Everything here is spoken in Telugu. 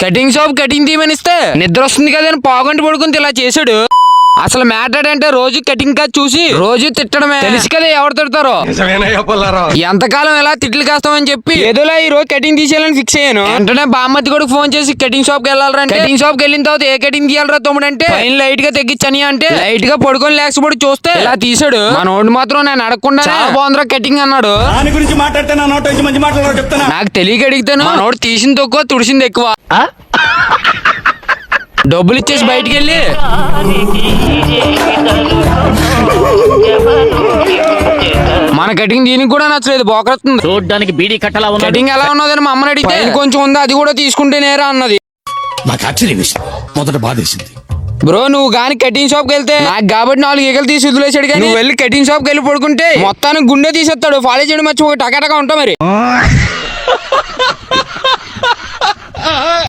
కటింగ్ షాప్ కటింగ్ తీయమనిస్తే నిద్ర వస్తుంది కదా అని పావుగంట పడుకుని ఇలా చేశాడు. అసలు మ్యాటర్ అంటే రోజు కటింగ్ కాదు చూసి రోజు తిట్టడమే. తెలుసు కదా ఎవరు తిడతారో. ఎంతకాలం ఎలా తిట్లు కాస్తామని చెప్పి ఏదోలా ఈ రోజు కటింగ్ తీసేయాలని ఫిక్స్ అయ్యాను. వెంటనే బామ్మతి కూడా ఫోన్ చేసి కటింగ్ షాప్ కి వెళ్ళాలంటే కటింగ్ షాప్ కి వెళ్ళిన తర్వాత ఏ కటింగ్ తీయాలరా తమ్ముడు అంటే పైన లైట్ గా తగ్గించని అంటే లైట్ గా పడుకొని లేకపోతే చూస్తే ఇలా తీసాడు. మనోడు మాత్రం నేను అడగకుండా బాగుందిరా కటింగ్ అన్నాడు. దాని గురించి మాట్లాడితే నా నోట్ నుంచి మంచి మాట్లాడారు చెప్తాను. నాకు తెలియక అడిగితాను. మనోడు తీసింది తక్కువ తుడిసింది ఎక్కువ. డబ్బులు ఇచ్చేసి బయటికి వెళ్ళి మన కటింగ్ దీనికి కూడా నచ్చలేదు. బోకరొస్తుంది. చూడడానికి బీడీ కట్టలా ఉంది. కటింగ్ ఎలా ఉన్నదని మా అమ్మని అడిగితే కొంచెం ఉంది అది కూడా తీసుకుంటే నేరా అన్నది. నాకు ఆశ్చర్య విషయం మొదట బాధేసింది. బ్రో నువ్వు గాని కటింగ్ షాప్ కి వెళ్తే నాకు కాబట్టి 4 ఈగలు తీసి వదిలేసాడు. కానీ నువ్వు వెళ్ళి కటింగ్ షాప్ కి వెళ్ళి పడుకుంటే మొత్తానికి గుండె తీసేస్తాడు. ఫాలో చేయడం మర్చిపోయి టకాటగా ఉంటా మరి.